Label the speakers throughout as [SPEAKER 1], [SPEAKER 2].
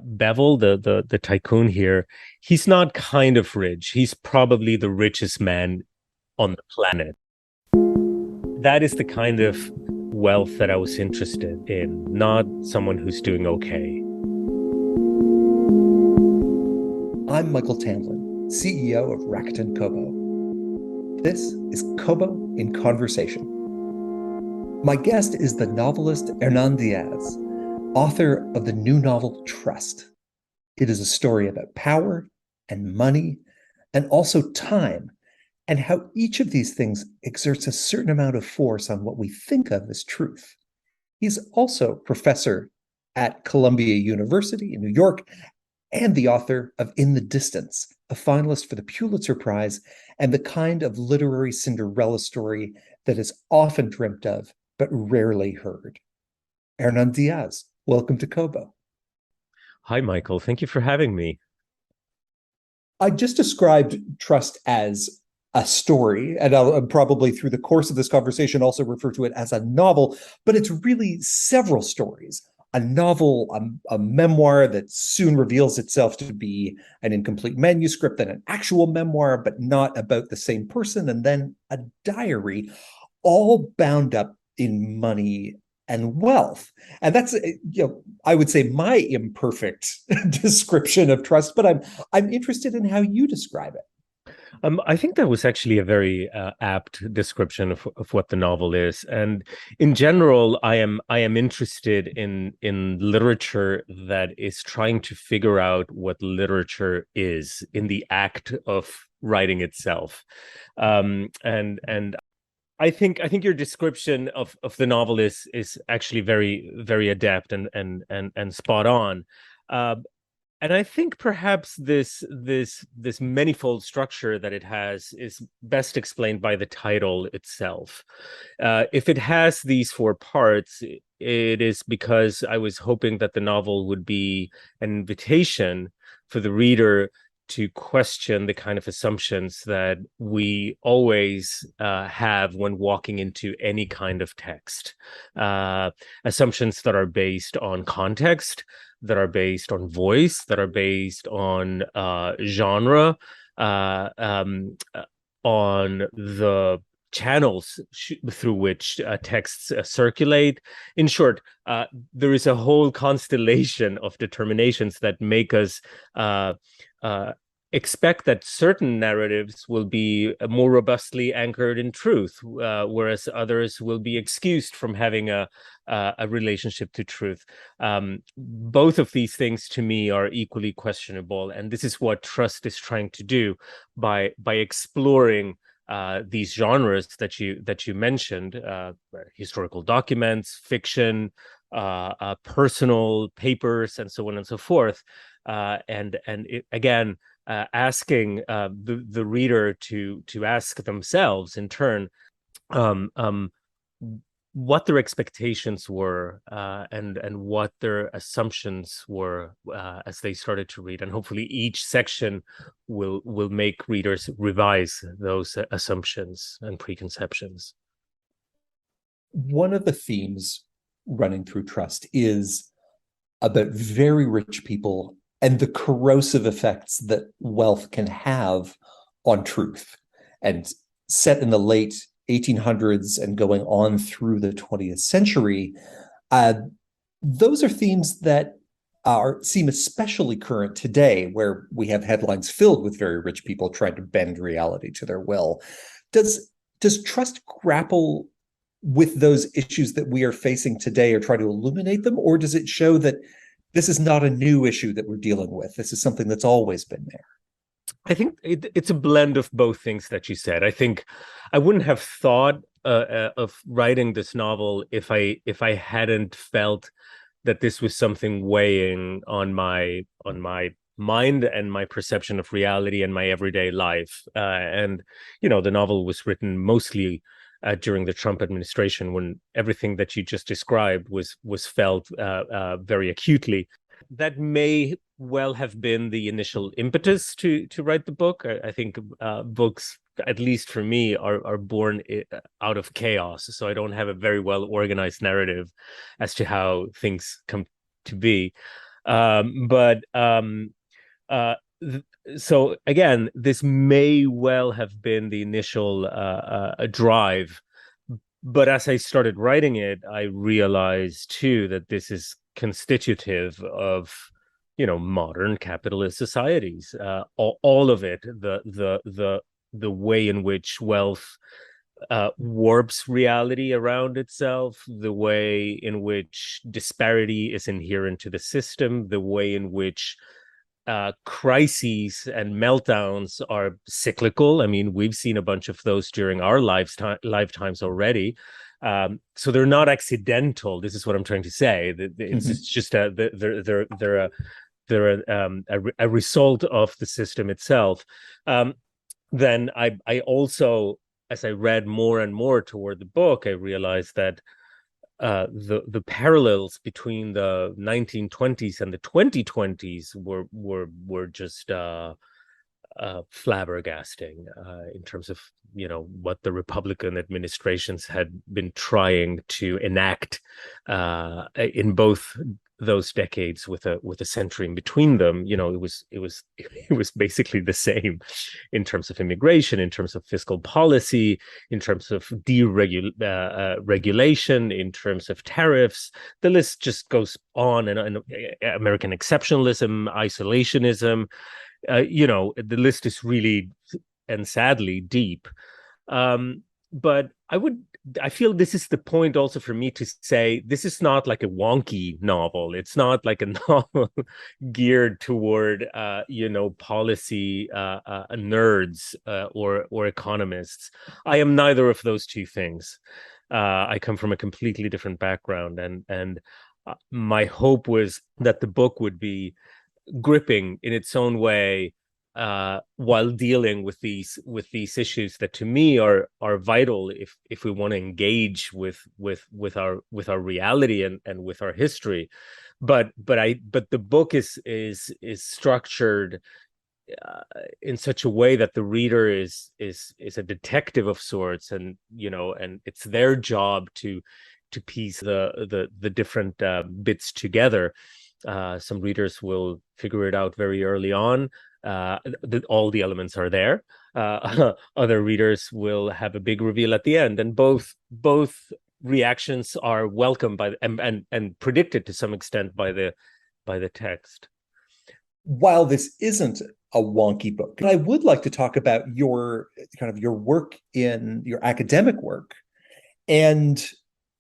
[SPEAKER 1] Bevel, the tycoon here, he's not kind of rich. He's probably the richest man on the planet. That is the kind of wealth that I was interested in, not someone who's doing okay.
[SPEAKER 2] I'm Michael Tamlin, CEO of Rakuten Kobo. This is Kobo in Conversation. My guest is the novelist Hernan Diaz, author of the new novel Trust. It is a story about power and money and also time, and how each of these things exerts a certain amount of force on what we think of as truth. He's also professor at Columbia University in New York and the author of In the Distance, a finalist for the Pulitzer Prize and the kind of literary Cinderella story that is often dreamt of but rarely heard. Hernan Diaz, welcome to Kobo.
[SPEAKER 1] Hi, Michael. Thank you for having me.
[SPEAKER 2] I just described Trust as a story, and I'll probably through the course of this conversation also refer to it as a novel, but it's really several stories. A novel, a memoir that soon reveals itself to be an incomplete manuscript, then an actual memoir, but not about the same person, and then a diary, all bound up in money and wealth. And that's, I would say my imperfect description of Trust, but I'm interested in how you describe it.
[SPEAKER 1] I think that was actually a very apt description of what the novel is. And in general, I am interested in literature that is trying to figure out what literature is in the act of writing itself. And I think your description of the novel is actually very adept and spot on. Uh, and I think perhaps this manifold structure that it has is best explained by the title itself. If it has these four parts, it is because I was hoping that the novel would be an invitation for the reader to question the kind of assumptions that we always have when walking into any kind of text. Assumptions that are based on context, that are based on voice, that are based on genre, on the channels through which texts circulate. In short, there is a whole constellation of determinations that make us uh, expect that certain narratives will be more robustly anchored in truth, whereas others will be excused from having a relationship to truth. Both of these things to me are equally questionable, and this is what Trust is trying to do by exploring these genres that you mentioned: historical documents, fiction, personal papers, and so on and so forth. Again, asking the reader to ask themselves in turn um, um, what their expectations were and what their assumptions were as they started to read, and hopefully each section will make readers revise those assumptions and preconceptions.
[SPEAKER 2] One of the themes running through Trust is about very rich people and the corrosive effects that wealth can have on truth. And set in the late 1800s and going on through the 20th century, uh, those are themes that seem especially current today, where we have headlines filled with very rich people trying to bend reality to their will. Does Trust grapple with those issues that we are facing today or try to illuminate them, or does it show that this is not a new issue that we're dealing with? This is something that's always been there.
[SPEAKER 1] I think it's a blend of both things that you said. I think I wouldn't have thought of writing this novel if I hadn't felt that this was something weighing on my mind and my perception of reality and my everyday life. And the novel was written mostly during the Trump administration, when everything that you just described was felt very acutely. That may well have been the initial impetus to write the book. I think books, at least for me, are born out of chaos. So I don't have a very well organized narrative as to how things come to be. But uh, th- so again, this may well have been the initial drive, but as I started writing it, I realized too that this is constitutive of, modern capitalist societies. All of it, the way in which wealth warps reality around itself, the way in which disparity is inherent to the system, the way in which crises and meltdowns are cyclical. I mean, we've seen a bunch of those during our lifetimes already. So they're not accidental. This is what I'm trying to say. It's
[SPEAKER 2] Mhm.
[SPEAKER 1] just a result of the system itself. Then I also, as I read more and more toward the book, I realized that the parallels between the 1920s and the 2020s were just flabbergasting in terms of what the Republican administrations had been trying to enact in both those decades with a century in between them. It was basically the same in terms of immigration, in terms of fiscal policy, in terms of deregulation, in terms of tariffs. The list just goes on, and American exceptionalism, isolationism. The list is really and sadly deep. But I feel this is the point also for me to say this is not like a wonky novel. It's not like a novel geared toward policy nerds or economists. I am neither of those two things. I come from a completely different background, and my hope was that the book would be gripping in its own way, while dealing with these issues that to me are vital if we want to engage with our reality and with our history. But the book is structured in such a way that the reader is a detective of sorts, and it's their job to piece the different bits together. Some readers will figure it out very early on. All the elements are there. Other readers will have a big reveal at the end, and both reactions are welcomed by and predicted to some extent by the text.
[SPEAKER 2] While this isn't a wonky book, I would like to talk about your kind of your work in your academic work and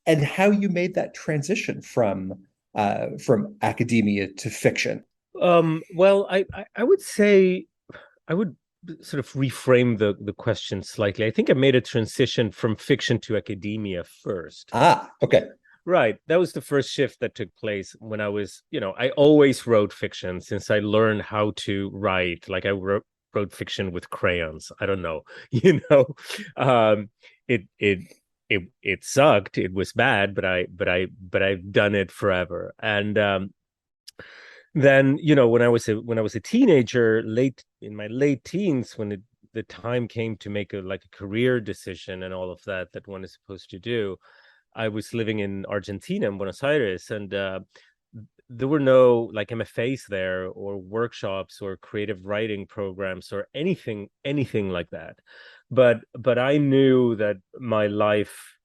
[SPEAKER 2] how you made that transition from academia to fiction.
[SPEAKER 1] Well, I would say I would sort of reframe the question slightly. I think I made a transition from fiction to academia first.
[SPEAKER 2] Ah, okay.
[SPEAKER 1] Right. That was the first shift that took place when I always wrote fiction since I learned how to write. Like I wrote fiction with crayons. I don't know, you know. Um, it sucked. It was bad, but I've done it forever. And then, when I was a teenager, late in my late teens, when the time came to make a career decision and all of that one is supposed to do, I was living in Argentina, in Buenos Aires, and there were no like MFAs there or workshops or creative writing programs or anything like that. But I knew that my life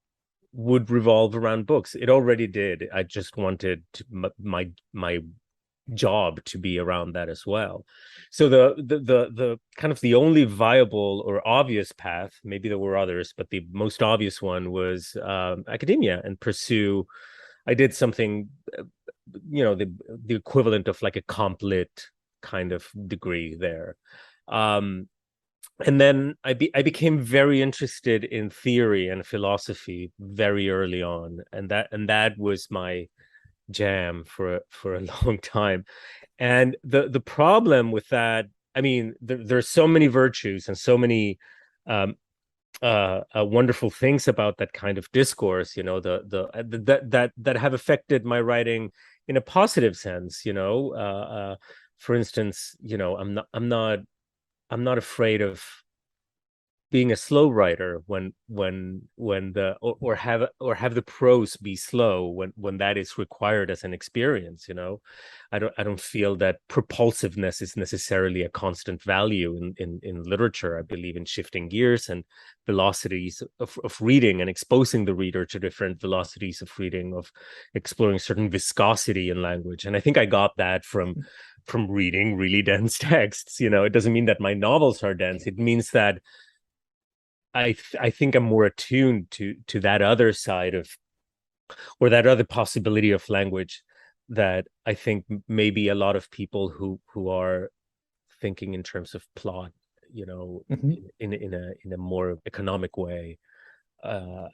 [SPEAKER 1] would revolve around books. It already did. I just wanted my job to be around that as well. So the kind of the only viable or obvious path, maybe there were others, but the most obvious one was academia and pursue. I did something, the equivalent of like a comp lit kind of degree there. Um, and then I became very interested in theory and philosophy very early on, and that was my jam for a long time. And the problem with that, I mean, there's so many virtues and so many um, wonderful things about that kind of discourse, that have affected my writing in a positive sense. For instance, I'm not afraid of being a slow writer when the or have the prose be slow when that is required as an experience, you know. I don't feel that propulsiveness is necessarily a constant value in literature. I believe in shifting gears and velocities of reading, and exposing the reader to different velocities of reading, of exploring certain viscosity in language. And I think I got that from reading really dense texts. You know, it doesn't mean that my novels are dense. It means that I think I'm more attuned to that other side of, or that other possibility of language, that I think maybe a lot of people who are thinking in terms of plot, you know,
[SPEAKER 2] Mhm.
[SPEAKER 1] in a more economic way, uh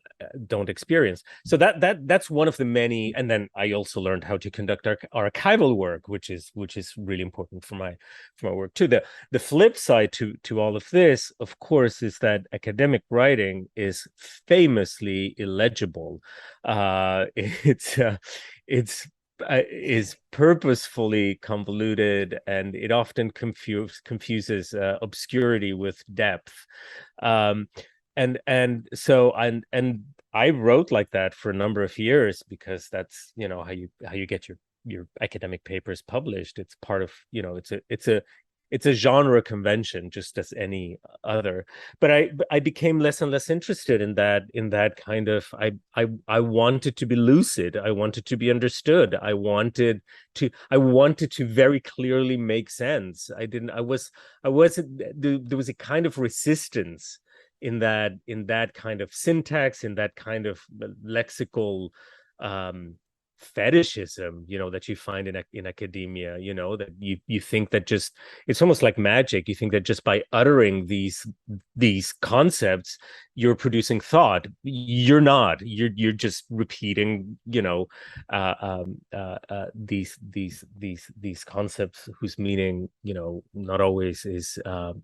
[SPEAKER 1] don't experience. So that's one of the many. And then I also learned how to conduct archival work, which is really important for my work too. The flip side to all of this, of course, is that academic writing is famously illegible. It's is purposefully convoluted, and it often confuses obscurity with depth. um and I wrote like that for a number of years, because that's, you know, how you get your academic papers published. It's part of, you know, it's a genre convention just as any other. But I became less and less interested in that kind of, I wanted to be lucid. I wanted to be understood. I wanted to very clearly make sense. I wasn't there was a kind of resistance in that kind of syntax, in that kind of lexical um fetishism, you know, that you find in academia. You know, that you think that just, it's almost like magic. You think that just by uttering these concepts, you're producing thought. You're not. You're just repeating, you know, these concepts whose meaning, you know, not always is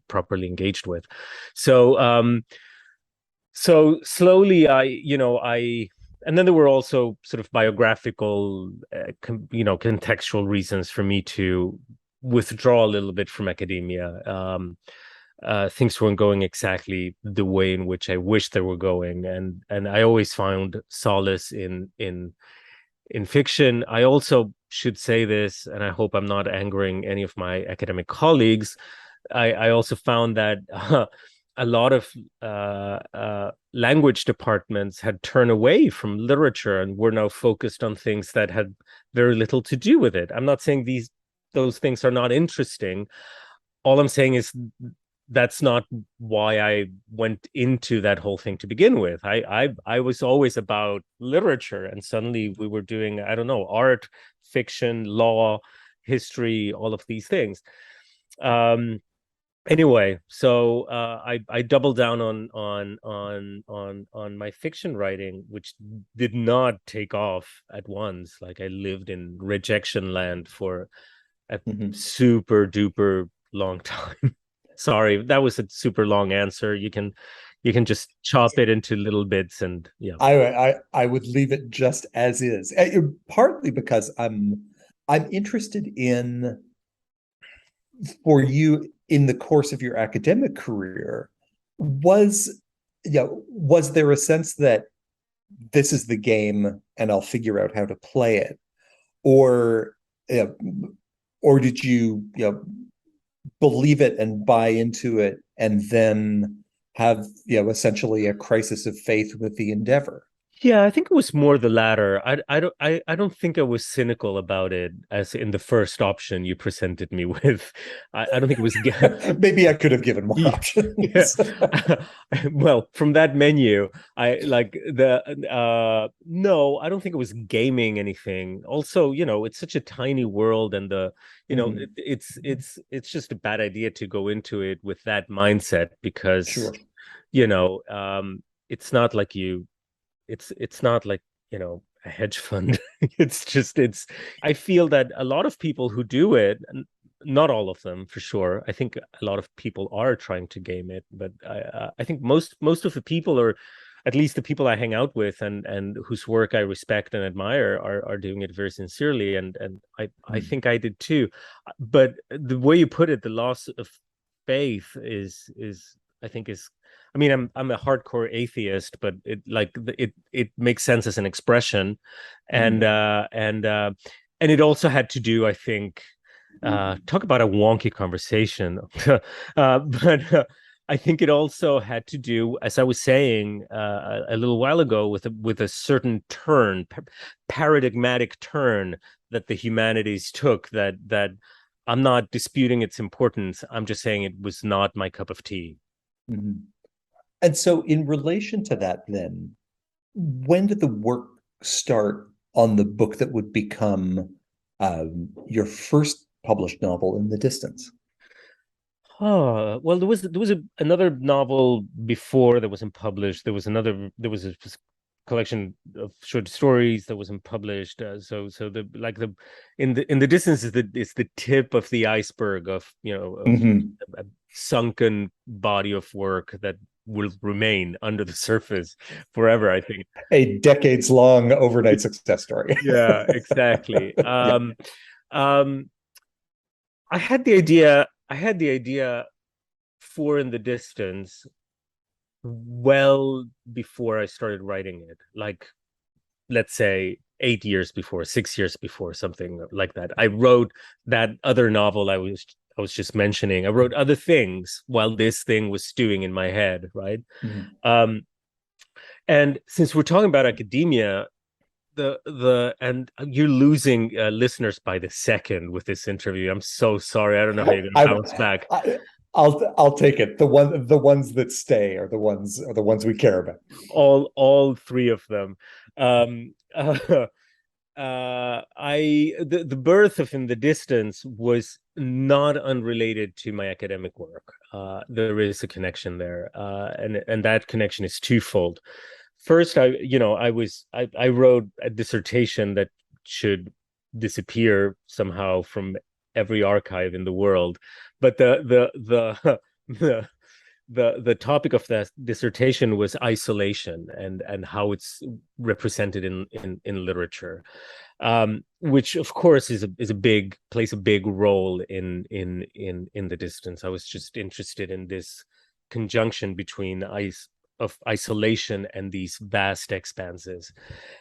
[SPEAKER 1] properly engaged with. So so slowly, and then there were also sort of biographical, you know, contextual reasons for me to withdraw a little bit from academia. Things weren't going exactly the way in which I wished they were going, and I always found solace in fiction. I also should say this, and I hope I'm not angering any of my academic colleagues. I also found that a lot of language departments had turned away from literature and were now focused on things that had very little to do with it. I'm not saying those things are not interesting. All I'm saying is that's not why I went into that whole thing to begin with. I was always about literature, and suddenly we were doing, I don't know, art, fiction, law, history, all of these things. Um, anyway, so I doubled down on my fiction writing, which did not take off at once. Like, I lived in rejection land for a
[SPEAKER 2] Mhm.
[SPEAKER 1] super duper long time. Sorry, that was a super long answer. You can just chop it into little bits, and yeah.
[SPEAKER 2] I would leave it just as is. Partly because I'm interested in, for you in the course of your academic career, was was there a sense that this is the game and I'll figure out how to play it, or you or did you believe it and buy into it and then have essentially a crisis of faith with the endeavor?
[SPEAKER 1] Yeah, I think it was more the latter. I don't think I was cynical about it as in the first option you presented me with. I don't think it was
[SPEAKER 2] Maybe I could have given more
[SPEAKER 1] yeah.
[SPEAKER 2] options.
[SPEAKER 1] Well, from that menu, I like the no, I don't think it was gaming anything. Also, you know, it's such a tiny world, and the, you know,
[SPEAKER 2] Mhm.
[SPEAKER 1] it's just a bad idea to go into it with that mindset, because,
[SPEAKER 2] Sure.
[SPEAKER 1] you know, it's not like it's not like, you know, a hedge fund. It's just, it's, I feel that a lot of people who do it, not all of them for sure, I think a lot of people are trying to game it, but I think most of the people, or at least the people I hang out with and whose work I respect and admire, are doing it very sincerely, and I
[SPEAKER 2] Mm.
[SPEAKER 1] think I did too. But the way you put it, the loss of faith is I think is I mean, I'm a hardcore atheist, but it makes sense as an expression, and
[SPEAKER 2] Mhm.
[SPEAKER 1] and it also had to do, I think, talk about a wonky conversation, but I think it also had to do, as I was saying a little while ago, with a certain turn, paradigmatic turn that the humanities took. That I'm not disputing its importance. I'm just saying it was not my cup of tea.
[SPEAKER 2] Mhm. And so, in relation to that, then, when did the work start on the book that would become your first published novel, In the Distance?
[SPEAKER 1] Oh, well, another novel before that wasn't published. There was a collection of short stories that wasn't published. So in the distance is the tip of the iceberg of, of
[SPEAKER 2] Mhm.
[SPEAKER 1] a sunken body of work that will remain under the surface forever, I think.
[SPEAKER 2] A decades-long overnight success story.
[SPEAKER 1] Yeah, exactly.
[SPEAKER 2] Yeah.
[SPEAKER 1] Um, I had the idea for In the Distance well before I started writing it. Like, let's say 8 years before, 6 years before, something like that. I wrote that other novel I was just mentioning. I wrote other things while this thing was stewing in my head, right?
[SPEAKER 2] Mhm.
[SPEAKER 1] Um, and since we're talking about academia, the and you're losing listeners by the second with this interview. I'm so sorry. I don't know how you're going to
[SPEAKER 2] I,
[SPEAKER 1] bounce back.
[SPEAKER 2] I, I'll take it. The ones that stay are the ones we care about.
[SPEAKER 1] All three of them. The birth of In the Distance was not unrelated to my academic work. There is a connection there, and that connection is twofold. First, I wrote a dissertation that should disappear somehow from every archive in the world, but the the the topic of that dissertation was isolation and how it's represented in literature, which of course is a big plays a big role in the distance. I was just interested in this conjunction between isolation and these vast expanses,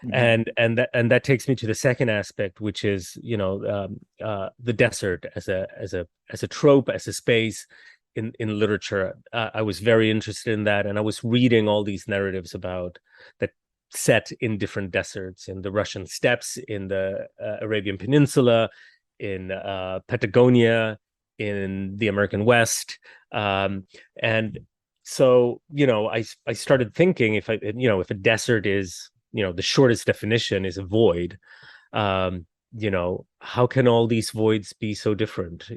[SPEAKER 2] Mhm.
[SPEAKER 1] and that takes me to the second aspect, which is the desert as a trope, as a space in literature. I was very interested in that, and I was reading all these narratives about that set in different deserts, in the Russian steppes, in the Arabian Peninsula, in Patagonia, in the American West, and so I started thinking, if a desert is, the shortest definition is a void, how can all these voids be so different,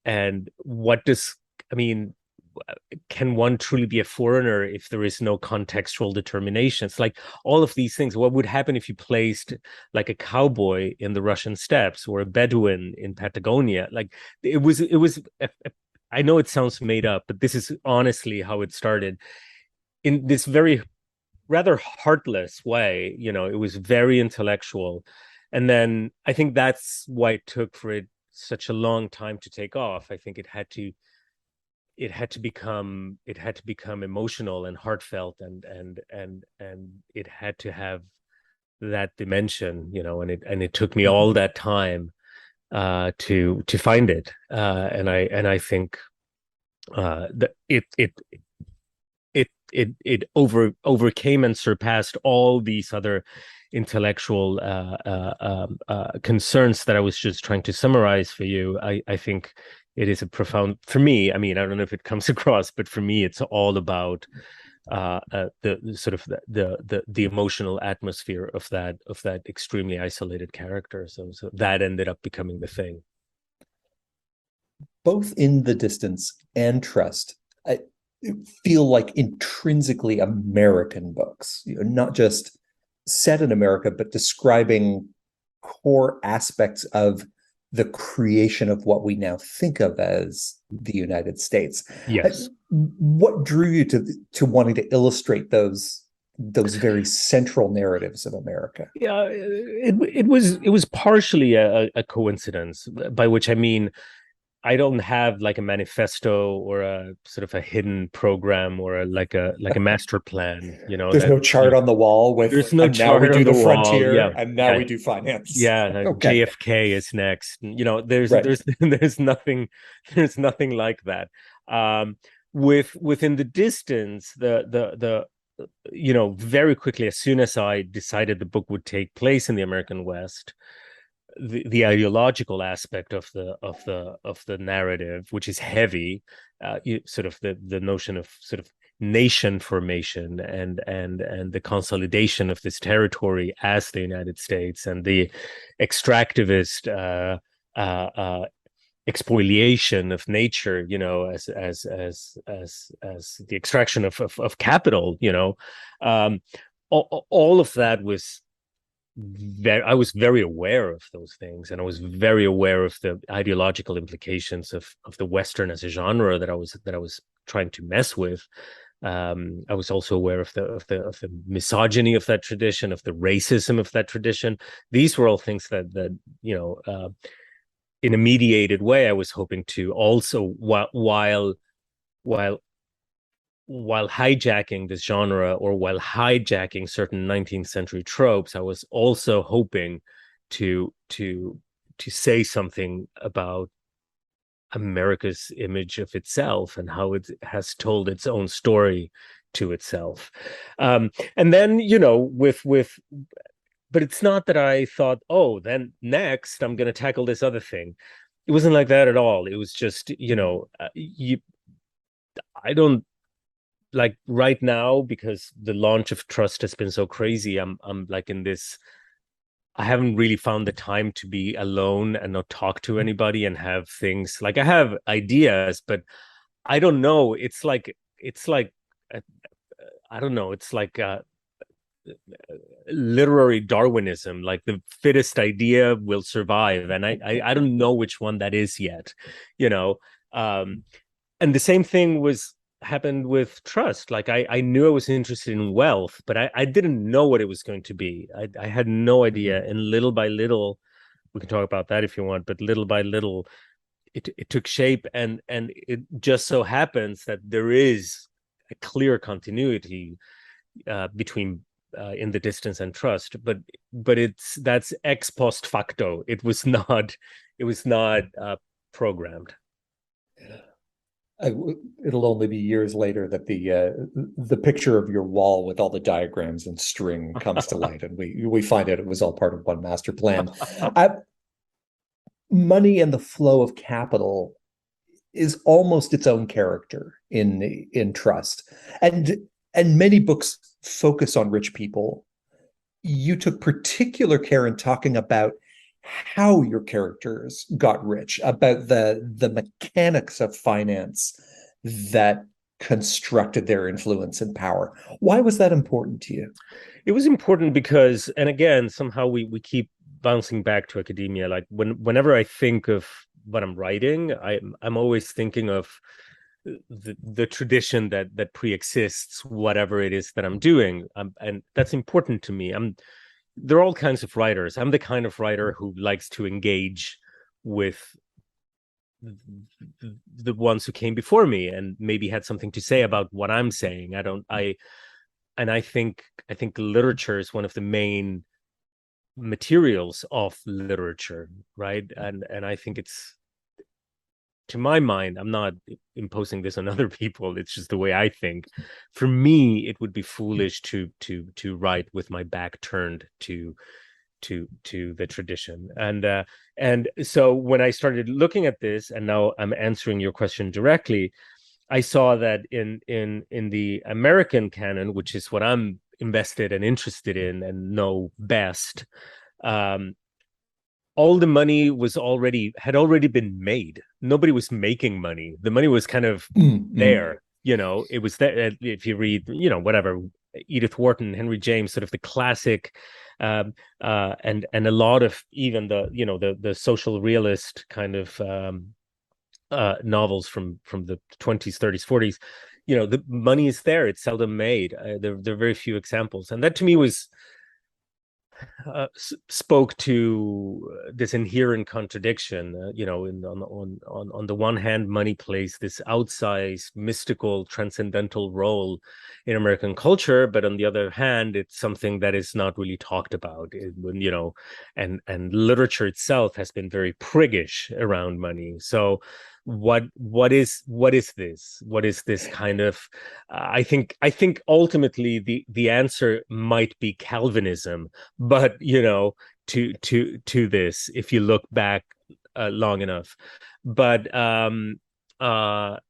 [SPEAKER 1] and what does, I mean, can one truly be a foreigner if there is no contextual determinations? Like, all of these things, what would happen if you placed like a cowboy in the Russian steppes or a Bedouin in Patagonia? Like, I know it sounds made up, but this is honestly how it started, in this very rather heartless way. It was very intellectual. And then I think that's why it took for it such a long time to take off. I think it had to become emotional and heartfelt, and it had to have that dimension, and it took me all that time to find it. And I think that it overcame and surpassed all these other intellectual concerns that I was just trying to summarize for you. I think it is a profound, for me. I mean, I don't know if it comes across, but for me, it's all about the sort of the emotional atmosphere of that extremely isolated character. So that ended up becoming the thing.
[SPEAKER 2] Both In the Distance and Trust, I feel like intrinsically American books, not just set in America, but describing core aspects of the creation of what we now think of as the United States.
[SPEAKER 1] Yes.
[SPEAKER 2] What drew you to wanting to illustrate those very central narratives of America?
[SPEAKER 1] Yeah, it was partially a coincidence, by which I mean, I don't have like a manifesto or a sort of a hidden program or like a master plan,
[SPEAKER 2] There's no chart on the wall
[SPEAKER 1] there's
[SPEAKER 2] with,
[SPEAKER 1] no
[SPEAKER 2] and now we
[SPEAKER 1] chart on
[SPEAKER 2] do
[SPEAKER 1] the
[SPEAKER 2] the
[SPEAKER 1] wall.
[SPEAKER 2] frontier,
[SPEAKER 1] Yeah.
[SPEAKER 2] and now
[SPEAKER 1] Yeah.
[SPEAKER 2] we do finance.
[SPEAKER 1] Yeah,
[SPEAKER 2] Okay.
[SPEAKER 1] JFK is next. There's
[SPEAKER 2] Right.
[SPEAKER 1] there's nothing like that. Um, within the distance, very quickly, as soon as I decided the book would take place in the American West, the ideological aspect of the narrative, which is heavy, sort of the notion of sort of nation formation and the consolidation of this territory as the United States, and the extractivist expoliation of nature, as the extraction of capital, all of that was I was very aware of those things, and I was very aware of the ideological implications of the Western as a genre that I was trying to mess with. I was also aware of the misogyny of that tradition, of the racism of that tradition. These were all things that in a mediated way, I was hoping to also, while hijacking this genre, or while hijacking certain 19th century tropes, I was also hoping to say something about America's image of itself and how it has told its own story to itself. And then, but it's not that I thought, oh, then next I'm going to tackle this other thing. It wasn't like that at all. It was just, I don't, like, right now, because the launch of Trust has been so crazy, I'm like in this, I haven't really found the time to be alone and not talk to anybody and have things, like, I have ideas, but I don't know. It's like uh, I don't know. It's like literary Darwinism, like the fittest idea will survive, and I don't know which one that is yet, you know. Um, and the same thing was happened with Trust. Like, I knew I was interested in wealth, but I didn't know what it was going to be. I had no idea, and little by little, we can talk about that if you want, but little by little, it took shape, and it just so happens that there is a clear continuity between In the Distance and Trust, but that's ex post facto. It was not programmed.
[SPEAKER 2] It'll only be years later that the picture of your wall with all the diagrams and string comes to light, and we find out it was all part of one master plan. I, Money and the flow of capital is almost its own character in Trust, and many books focus on rich people. You took particular care in talking about how your characters got rich, about the mechanics of finance that constructed their influence and power. Why was that important to you?
[SPEAKER 1] It was important because, and again, somehow we keep bouncing back to academia. Like, whenever I think of what I'm writing, I'm always thinking of the tradition that pre-exists whatever it is that I'm doing, and that's important to me. There are all kinds of writers. I'm the kind of writer who likes to engage with the ones who came before me and maybe had something to say about what I'm saying. I think literature is one of the main materials of literature, right? And I think it's, to my mind, I'm not imposing this on other people, it's just the way I think. For me, it would be foolish to write with my back turned to the tradition. And so when I started looking at this, and now I'm answering your question directly, I saw that in the American canon, which is what I'm invested and interested in and know best, um, all the money had already been made. Nobody was making money. The money was kind of
[SPEAKER 2] Mm-hmm.
[SPEAKER 1] there. It was there. If you read, whatever, Edith Wharton, Henry James, sort of the classic, and a lot of even the social realist kind of novels from the 20s, 30s, 40s. The money is there. It's seldom made. There are very few examples, and that to me was spoke to this inherent contradiction. On the one hand, money plays this outsized, mystical, transcendental role in American culture, but on the other hand, it's something that is not really talked about. And literature itself has been very priggish around money. So what is this? What is this kind of I think ultimately the answer might be Calvinism, but to this, if you look back long enough. But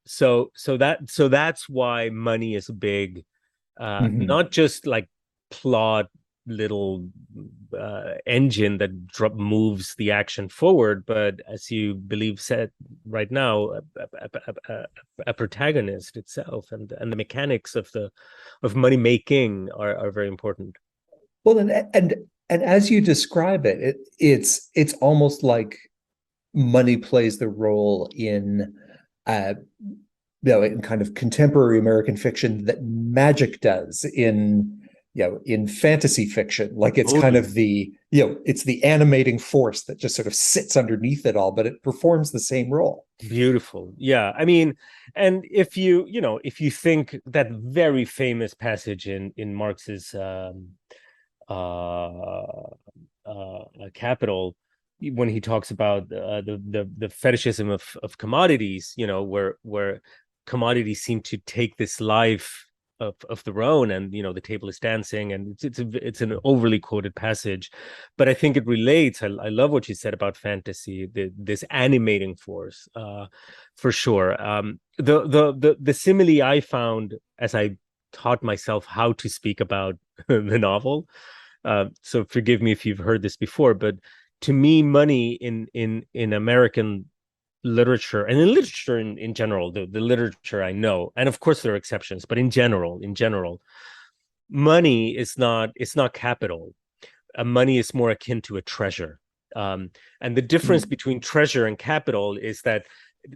[SPEAKER 1] so that's why money is big,
[SPEAKER 2] Mhm.
[SPEAKER 1] not just like plot little engine that moves the action forward, but as you believe said right now, a protagonist itself, and the mechanics of money making are very important.
[SPEAKER 2] Well, and as you describe it, it's almost like money plays the role in uh in kind of contemporary American fiction that magic does in fantasy fiction. Like it's kind
[SPEAKER 1] Totally.
[SPEAKER 2] of it's the animating force that just sort of sits underneath it all, but it performs the same role.
[SPEAKER 1] Beautiful. Yeah. I mean, and if you think that very famous passage in Marx's uh Capital, when he talks about the fetishism of commodities, where commodities seem to take this life of their own, and the table is dancing, and it's an overly quoted passage, but I think it relates. I love what you said about fantasy, this animating force, for sure. The simile I found as I taught myself how to speak about the novel, so forgive me if you've heard this before, but to me, money in American literature, and in literature in general, the literature I know, and of course there are exceptions, but in general, money is not, it's not capital. Money is more akin to a treasure. And the difference
[SPEAKER 2] Mm.
[SPEAKER 1] between treasure and capital is that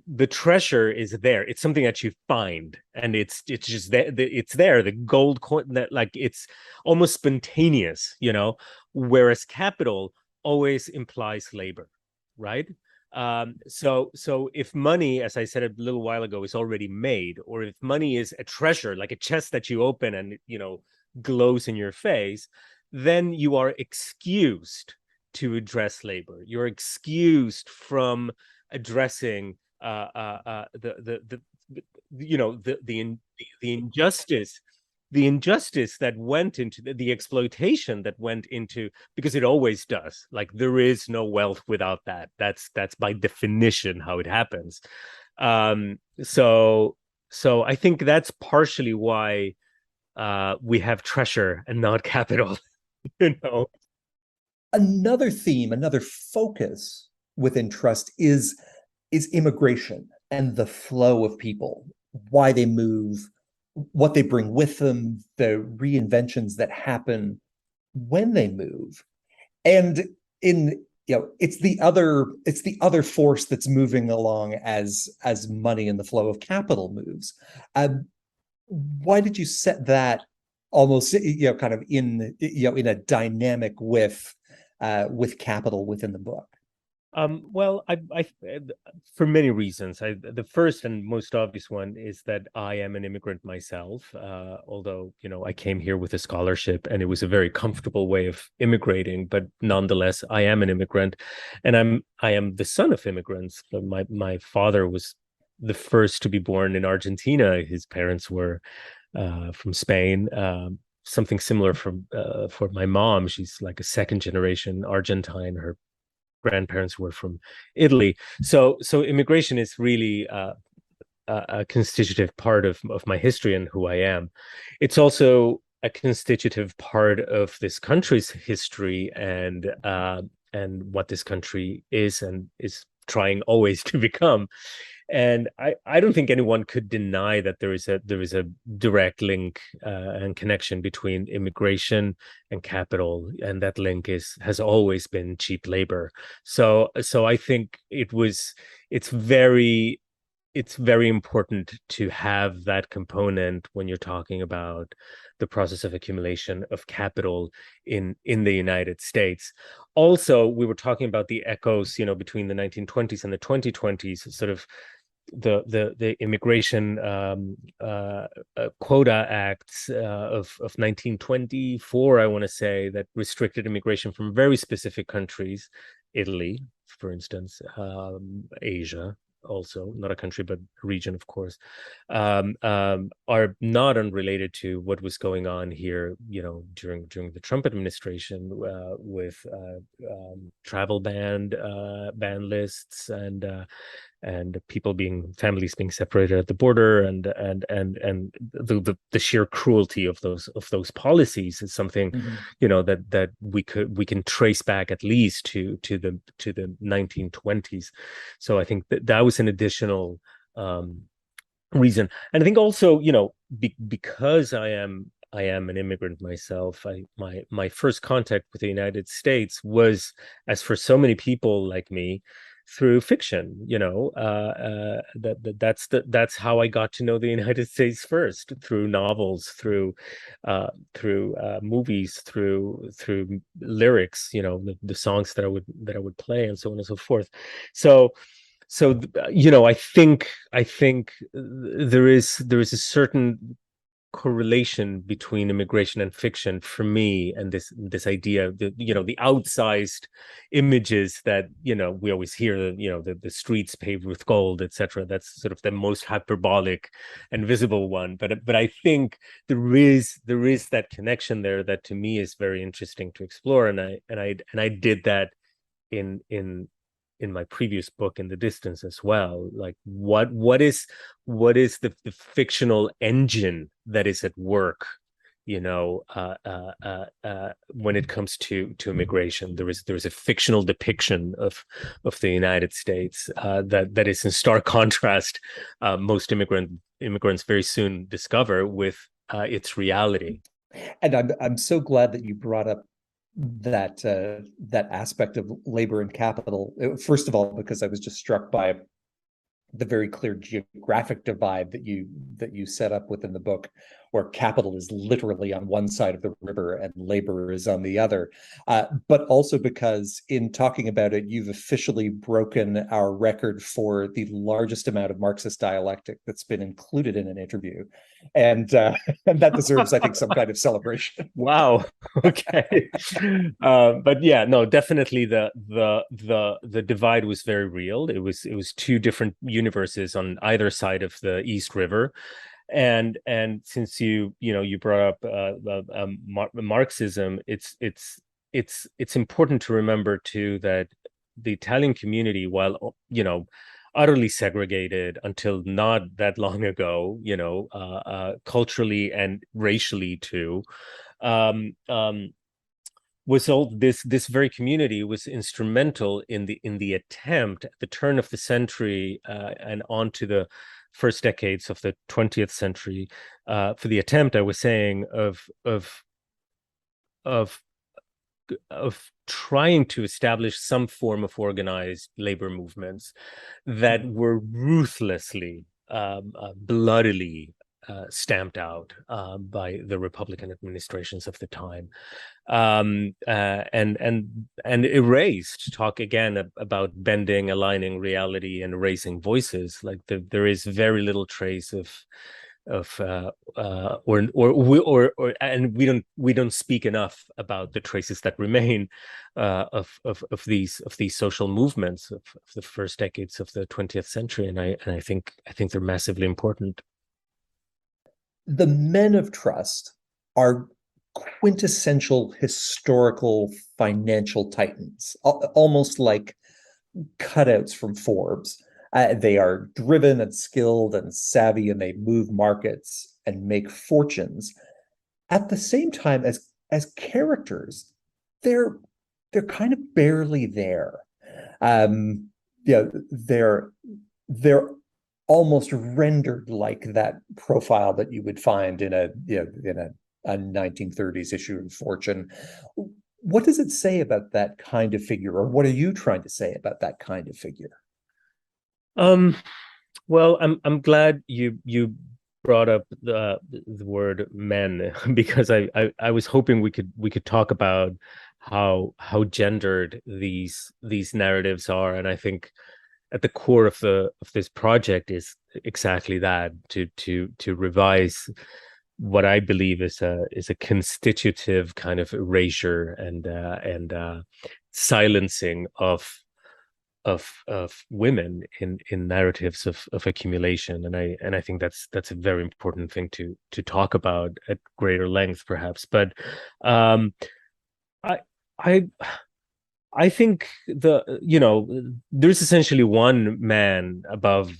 [SPEAKER 1] the treasure is there. It's something that you find, and it's just there. It's there. The gold coin, that, like, it's almost spontaneous, whereas capital always implies labor, right? So if money, as I said a little while ago, is already made, or if money is a treasure, like a chest that you open and glows in your face, then you are excused to address labor. You're excused from addressing the injustice, that went into the exploitation that went into, because it always does. Like, there is no wealth without that. That's by definition how it happens. So I think that's partially why we have treasure and not capital. you know
[SPEAKER 2] Another theme, another focus within trust is immigration and the flow of people, why they move, what they bring with them, the reinventions that happen when they move. And in it's the other force that's moving along as money and the flow of capital moves. Why did you set that almost kind of in a dynamic with capital within the book?
[SPEAKER 1] well, for many reasons. The first and most obvious one is that I am an immigrant myself. Although, I came here with a scholarship, and it was a very comfortable way of immigrating, but nonetheless, I am an immigrant, and I am the son of immigrants. My father was the first to be born in Argentina. His parents were from Spain. Something similar for my mom. She's like a second generation Argentine. Her grandparents were from Italy. So immigration is really a constitutive part of my history and who I am. It's also a constitutive part of this country's history, and what this country is and is trying always to become. And I don't think anyone could deny that there is a direct link and connection between immigration and capital, and that link has always been cheap labor. So I think it's very it's very important to have that component when you're talking about the process of accumulation of capital in the United States. Also, we were talking about the echoes, between the 1920s and the 2020s, sort of the immigration quota acts of 1924, I want to say, that restricted immigration from very specific countries, Italy, for instance, Asia, also not a country but a region, of course, are not unrelated to what was going on here, during the Trump administration, with travel ban lists, and families being separated at the border, and the sheer cruelty of those policies is something, that we can trace back at least to the 1920s. So I think that was an additional reason. And I think also, because I am an immigrant myself, my first contact with the United States was, as for so many people like me, through fiction. That's how I got to know the United States first, through novels, through movies, through lyrics, the songs that I would play, and so on and so forth. So I think there is a certain correlation between immigration and fiction for me, and this idea of the outsized images that we always hear, the streets paved with gold, etc. That's sort of the most hyperbolic and visible one, but I think there is that connection there that to me is very interesting to explore, and I did that in my previous book, In the Distance, as well. Like, what is the fictional engine that is at work, when it comes to immigration? There is a fictional depiction of the United States, that is in stark contrast, most immigrants very soon discover, with its reality.
[SPEAKER 2] And I'm so glad that you brought up that aspect of labor and capital. First of all, because I was just struck by the very clear geographic divide that you set up within the book, where capital is literally on one side of the river and labor is on the other. But also because in talking about it, you've officially broken our record for the largest amount of Marxist dialectic that's been included in an interview, and that deserves, I think, some kind of celebration.
[SPEAKER 1] Wow. Okay. But yeah, no, definitely the divide was very real. It was two different universes on either side of the East River, and since you brought up Marxism, it's important to remember too that the Italian community, while utterly segregated until not that long ago, culturally and racially too, was all this very community was instrumental in the attempt at the turn of the century, and on to the first decades of the 20th century, for the attempt, I was saying, of trying to establish some form of organized labor movements that were ruthlessly, bloodily stamped out by the Republican administrations of the time, and erased. Talk again about bending, aligning reality, and erasing voices. Like there is very little trace of and we don't speak enough about the traces that remain, of these social movements of the first decades of the 20th century, and I think they're massively important.
[SPEAKER 2] The men of trust are quintessential historical financial titans, almost like cutouts from Forbes. They are driven and skilled and savvy, and they move markets and make fortunes. At the same time, as characters, they're kind of barely there. They're almost rendered like that profile that you would find in a 1930s issue of Fortune. What does it say about that kind of figure, or what are you trying to say about that kind of figure?
[SPEAKER 1] Um, Well, I'm glad you brought up the word men because I was hoping we could talk about how gendered these narratives are, and I think at the core of this project is exactly that, to revise what I believe is a constitutive kind of erasure and silencing of women in narratives of accumulation, and I think that's a very important thing to talk about at greater length, perhaps. But um, I I I think there's essentially one man above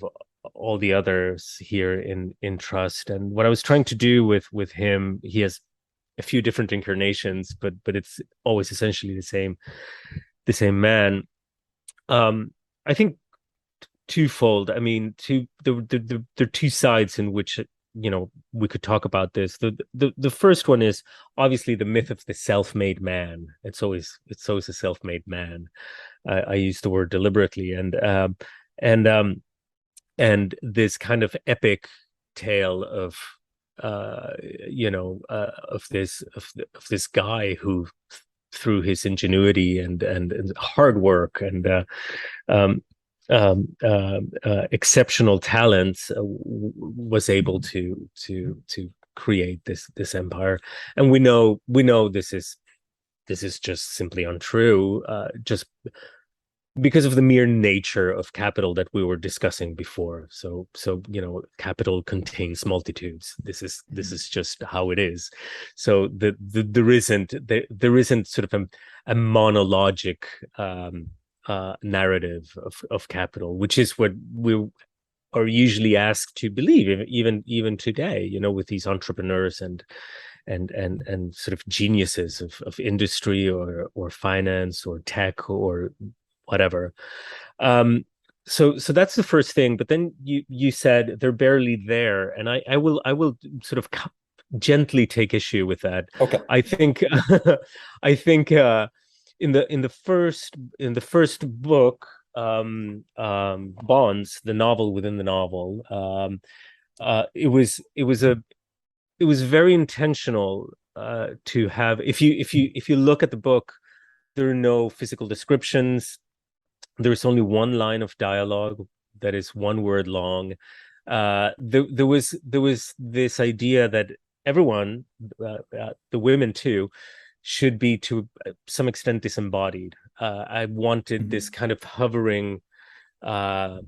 [SPEAKER 1] all the others here in Trust, and what I was trying to do with him, he has a few different incarnations, but it's always essentially the same man. I think twofold. I mean, there are two sides in which we could talk about this. The first one is obviously the myth of the self-made man. It's always a self-made man. I use the word deliberately, and this kind of epic tale of this guy who, through his ingenuity and hard work and um, exceptional talents, was able to create this empire. And we know this is just simply untrue, just because of the mere nature of capital that we were discussing before. So capital contains multitudes. This is just how it is. So there isn't sort of a monologic narrative of capital, which is what we are usually asked to believe, even today, with these entrepreneurs and sort of geniuses of industry or finance or tech or whatever. So that's the first thing. But then you said they're barely there, and I will sort of gently take issue with that.
[SPEAKER 2] Okay.
[SPEAKER 1] I think I think in the first book, Bonds, the novel within the novel, it was very intentional, to have, if you look at the book, there are no physical descriptions. There's only one line of dialogue that is one word long. There was this idea that everyone, the women too, should be to some extent disembodied. I wanted this
[SPEAKER 2] Mhm.
[SPEAKER 1] kind of hovering uh,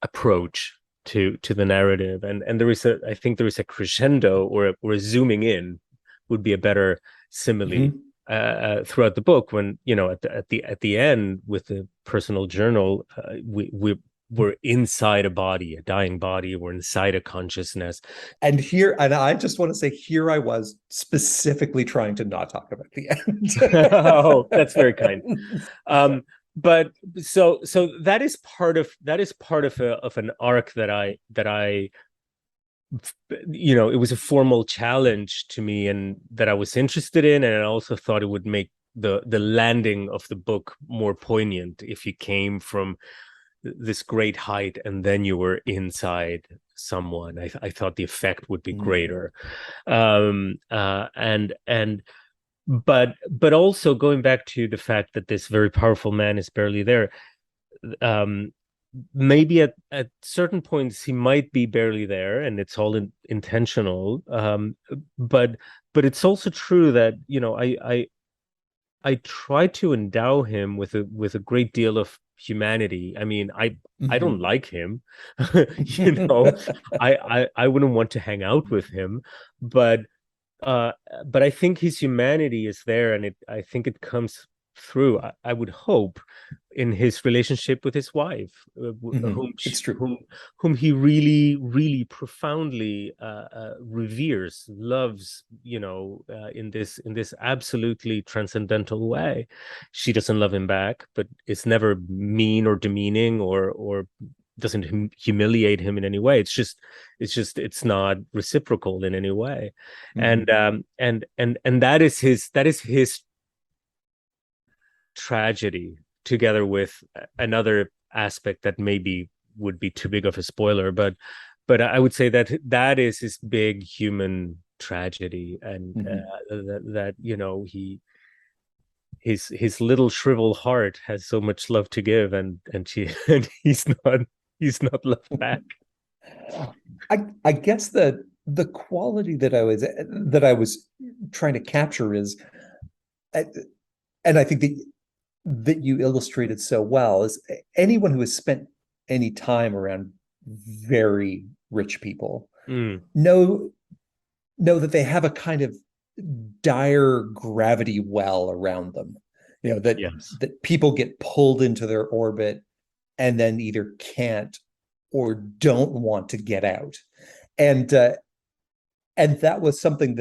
[SPEAKER 1] approach to the narrative, and I think there is a crescendo, or a zooming in would be a better simile,
[SPEAKER 2] Mhm.
[SPEAKER 1] throughout the book, when at the end with the personal journal, we're inside a body, a dying body. We're inside a consciousness.
[SPEAKER 2] And I just want to say, here I was specifically trying to not talk about the
[SPEAKER 1] Oh, that's very kind.
[SPEAKER 2] end.
[SPEAKER 1] But so that is part of an arc that I it was a formal challenge to me, and that I was interested in, and I also thought it would make the landing of the book more poignant if you came from this great height and then you were inside someone. I thought the effect would be
[SPEAKER 2] Mm.
[SPEAKER 1] greater. And but also going back to the fact that this very powerful man is barely there. um Maybe at certain points he might be barely there, and it's all intentional. But it's also true that I try to endow him with a great deal of humanity. I mean, I don't
[SPEAKER 2] Mhm.
[SPEAKER 1] like him. you know I wouldn't want to hang out with him, but uh, but I think his humanity is there, and I think it comes through. I would hope, in his relationship with his wife,
[SPEAKER 2] Mhm. It's true.
[SPEAKER 1] whom he really, really profoundly reveres, loves, in this absolutely transcendental way. She doesn't love him back, but it's never mean or demeaning, or doesn't humiliate him in any way. It's not reciprocal in any way. and
[SPEAKER 2] Mhm.
[SPEAKER 1] um and that is his tragedy, together with another aspect that maybe would be too big of a spoiler, but I would say that that is his big human tragedy, and
[SPEAKER 2] Mhm.
[SPEAKER 1] that he his little shriveled heart has so much love to give, and she and he's not left back.
[SPEAKER 2] I guess the quality that I was trying to capture is, and I think that you illustrated so well, is anyone who has spent any time around very rich people
[SPEAKER 1] Mm,
[SPEAKER 2] know know that they have a kind of dire gravity well around them. That
[SPEAKER 1] yes.
[SPEAKER 2] people get pulled into their orbit and then either can't or don't want to get out. And uh, and that was something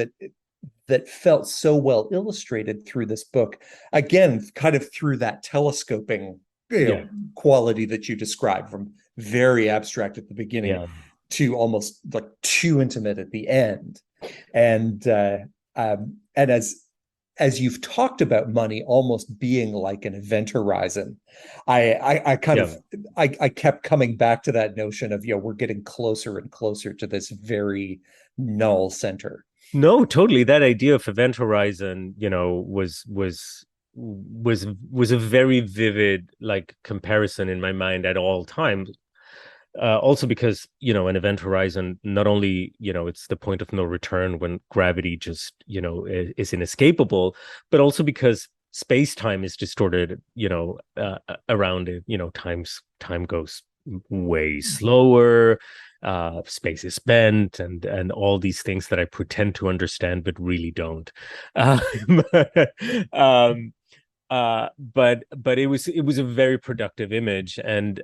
[SPEAKER 2] that felt so well illustrated through this book, again kind of through that telescoping
[SPEAKER 1] Yeah.
[SPEAKER 2] quality that you described, from very abstract at the beginning
[SPEAKER 1] Yeah.
[SPEAKER 2] to almost like too intimate at the end. And as you've talked about money almost being like an event horizon, I kind
[SPEAKER 1] Yeah.
[SPEAKER 2] of I kept coming back to that notion of, we're getting closer and closer to this very null center.
[SPEAKER 1] No, totally. That idea of event horizon, was a very vivid like comparison in my mind at all times. Also because, an event horizon, not only, it's the point of no return when gravity just, is inescapable, but also because space-time is distorted, around it. Time goes way slower, space is bent, and all these things that I pretend to understand but really don't. Um, um, but it was a very productive image, and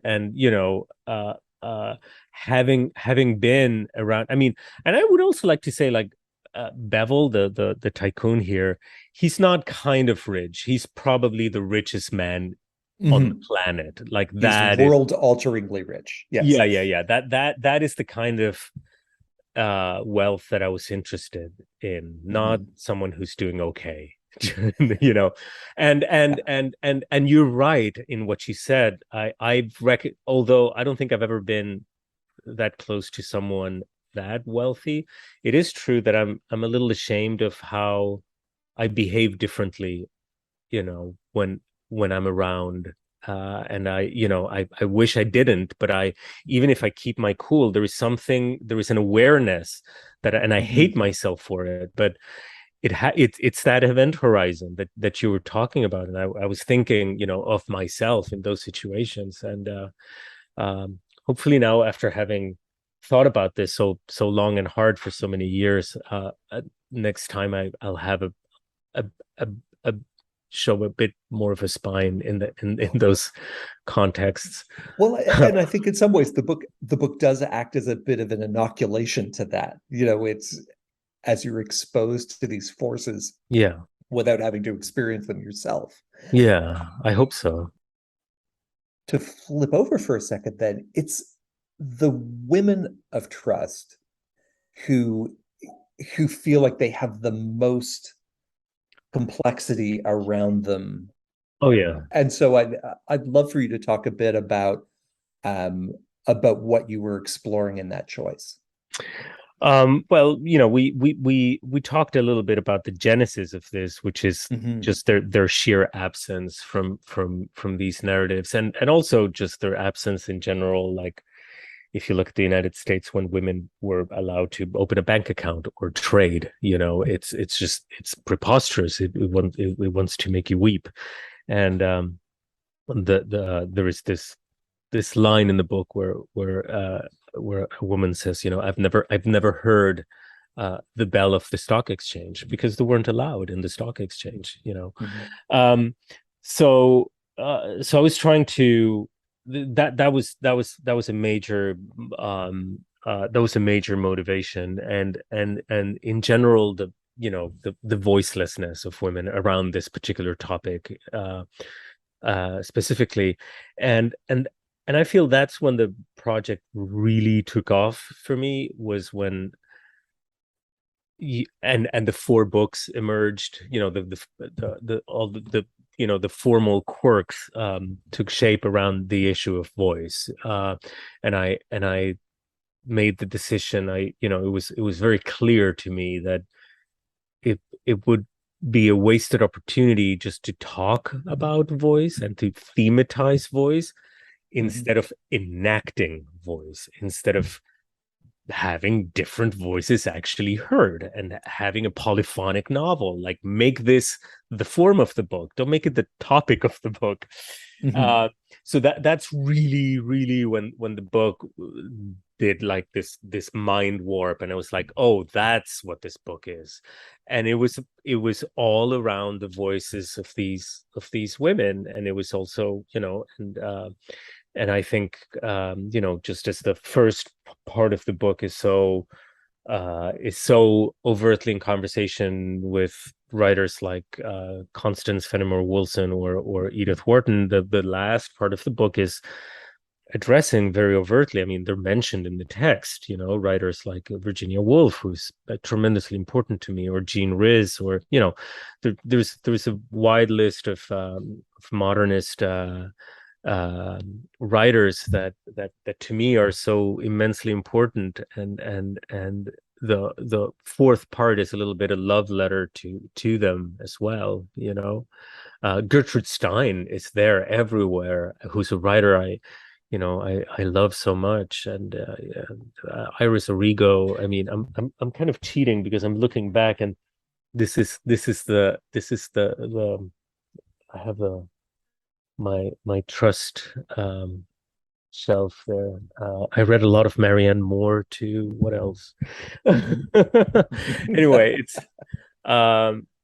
[SPEAKER 1] having been around, I mean, and I would also like to say, like, Bevel, the tycoon here, he's not kind of rich. He's probably the richest man on the
[SPEAKER 2] Mhm.
[SPEAKER 1] planet. Like,
[SPEAKER 2] He's
[SPEAKER 1] that is,
[SPEAKER 2] world alteringly rich. Yes.
[SPEAKER 1] yeah, yeah, yeah. That is the kind of wealth that I was interested in, not
[SPEAKER 2] Mhm.
[SPEAKER 1] someone who's doing okay. you know and you're right in what you said. Although I don't think I've ever been that close to someone that wealthy, it is true that I'm a little ashamed of how I behave differently, when I'm around. And I wish I didn't, but even if I keep my cool, there is an awareness and I hate
[SPEAKER 2] Mhm.
[SPEAKER 1] myself for it, but it's that event horizon that you were talking about, and I was thinking, of myself in those situations, and hopefully now, after having thought about this so long and hard for so many years, next time I'll have a, a, a show a bit more of a spine in those contexts.
[SPEAKER 2] Well, and I think in some ways the book does act as a bit of an inoculation to that. It's as you're exposed to these forces
[SPEAKER 1] Yeah,
[SPEAKER 2] without having to experience them yourself.
[SPEAKER 1] yeah, I hope so.
[SPEAKER 2] To flip over for a second, then, it's the women of trust who who feel like they have the most complexity around them.
[SPEAKER 1] Oh yeah.
[SPEAKER 2] And so I'd love for you to talk a bit um about what you were exploring in that choice.
[SPEAKER 1] Well, we talked a little bit about the genesis of this, which is
[SPEAKER 2] Mhm.
[SPEAKER 1] just their sheer absence from these narratives, and also just their absence in general. Like, if you look at the United States, when women were allowed to open a bank account or trade, it's preposterous. It wants to make you weep. And there is this line in the book where a woman says, I've never heard the bell of the stock exchange, because they weren't allowed in the stock exchange.
[SPEAKER 2] Mhm.
[SPEAKER 1] Um, so I was trying to that was a major motivation, and in general, the voicelessness of women around this particular topic, specifically, and I feel that's when the project really took off for me, was when and the four books emerged, the all the the formal quirks took shape around the issue of voice. And I made the decision. It was very clear to me that it would be a wasted opportunity just to talk about voice and to thematize voice
[SPEAKER 2] Mhm.
[SPEAKER 1] instead of enacting voice, instead of having different voices actually heard and having a polyphonic novel. Like, make this the form of the book, don't make it the topic of the book.
[SPEAKER 2] Mhm.
[SPEAKER 1] uh so that's really, really when the book did like this mind warp, and I was like, oh, that's what this book is. And it was all around the voices of these women. And it was also, and I think, just as the first part of the book is so overtly in conversation with writers like Constance Fenimore Wilson or Edith Wharton, the last part of the book is addressing very overtly. I mean, they're mentioned in the text, writers like Virginia Woolf, who's tremendously important to me, or Jean Riz, or there's a wide list of modernist writers that to me are so immensely important. And the fourth part is a little bit a love letter to them as well. Gertrude Stein is there everywhere, who's a writer I love so much. And Iris Arrigo. I mean, I'm kind of cheating because I'm looking back, and this is the I have my trust shelf there. I read a lot of Marianne Moore too. What else? Anyway, it's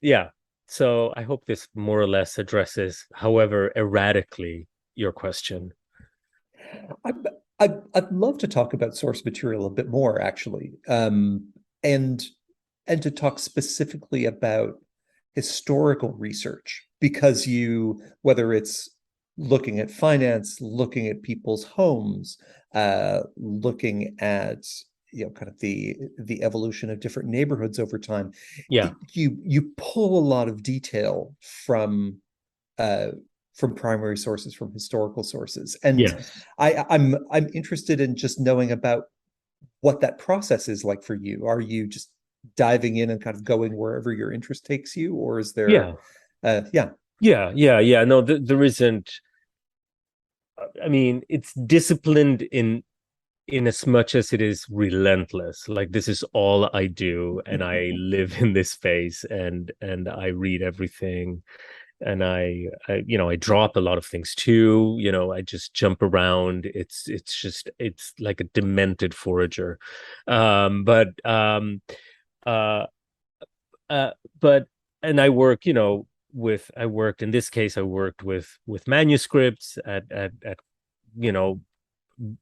[SPEAKER 1] yeah. So I hope this more or less addresses, however erratically, your question.
[SPEAKER 2] I'd, I'd love to talk about source material a bit more, actually, and to talk specifically about historical research, because whether it's looking at finance, looking at people's homes, looking at kind of the evolution of different neighborhoods over time,
[SPEAKER 1] Yeah.
[SPEAKER 2] you pull a lot of detail uh, from primary sources, from historical sources. And
[SPEAKER 1] Yes.
[SPEAKER 2] I'm interested in just knowing about what that process is like for you. Are you just diving in and kind of going wherever your interest takes you, or is there,
[SPEAKER 1] Yeah.
[SPEAKER 2] yeah.
[SPEAKER 1] Yeah. No, there isn't. I mean, it's disciplined in as much as it is relentless. Like, this is all I do, and I live in this space, and I read everything. And I drop a lot of things too. I just jump around. It's like a demented forager. But uh uh but and I work, I worked in this case, I worked with manuscripts at you know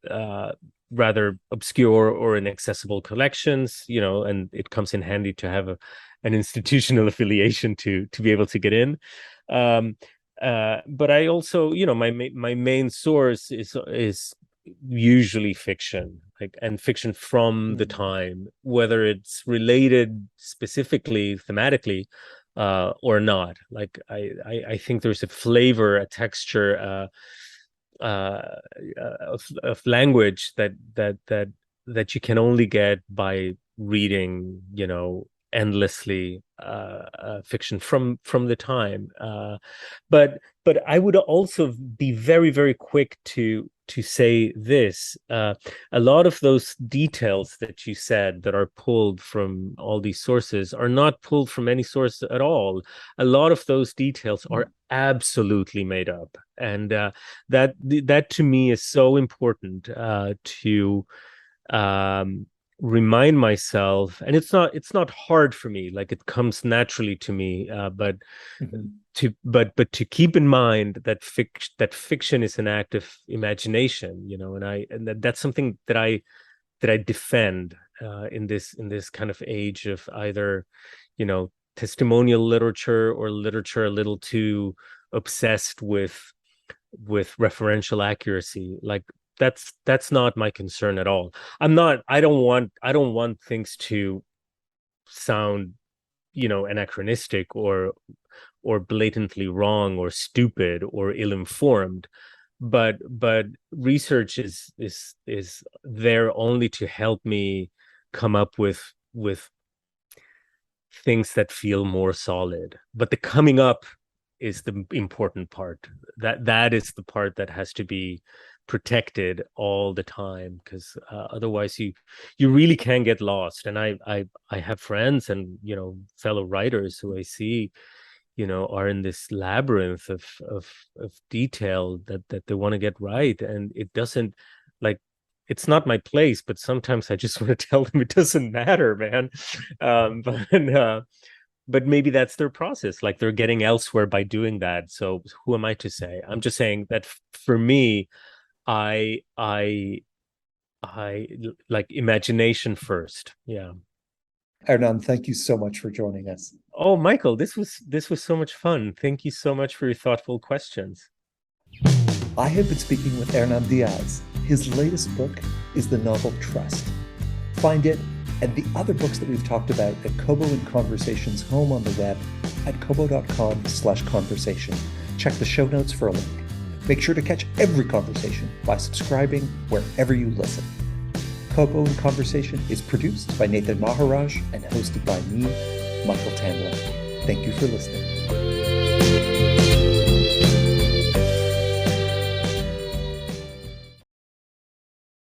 [SPEAKER 1] uh, rather obscure or inaccessible collections, and it comes in handy to have an institutional affiliation to be able to get in. Um, but I also, my main source is usually fiction, like, and fiction from the
[SPEAKER 2] Mm.
[SPEAKER 1] time, whether it's related specifically thematically or not. Like, I think there's a flavor, a texture, of language that you can only get by reading, endlessly fiction from the time. But I would also be very, very quick to say this. A lot of those details that you said that are pulled from all these sources are not pulled from any source at all. A lot of those details are absolutely made up. And that to me is so important, to um, remind myself. And it's not hard for me, like, it comes naturally to me, but
[SPEAKER 2] Mhm.
[SPEAKER 1] to keep in mind that fiction is an act of imagination, and that's something that I defend, in this kind of age of either, testimonial literature, or literature a little too obsessed with referential accuracy. Like, that's not my concern at all. I don't want things to sound, anachronistic, blatantly wrong or stupid or ill-informed. But research is there only to help me come up with things that feel more solid. But the coming up is the important part. That is the part that has to be protected all the time, because otherwise you really can get lost. And I have friends and fellow writers who I see are in this labyrinth of detail that they want to get right, and it doesn't, like, it's not my place, but sometimes I just want to tell them it doesn't matter, man. But maybe that's their process, like they're getting elsewhere by doing that. So who am I to say? I'm just saying that for me, I like imagination first. Yeah.
[SPEAKER 2] Hernan, thank you so much for joining us.
[SPEAKER 1] Oh, Michael, this was so much fun. Thank you so much for your thoughtful questions.
[SPEAKER 2] I have been speaking with Hernan Diaz. His latest book is the novel Trust. Find it and the other books that we've talked about at Kobo in Conversation's home on the web at kobo.com/conversation. Check the show notes for a link. Make sure to catch every conversation by subscribing wherever you listen. Kobo in Conversation is produced by Nathan Maharaj and hosted by me, Michael Tamlin. Thank you for listening.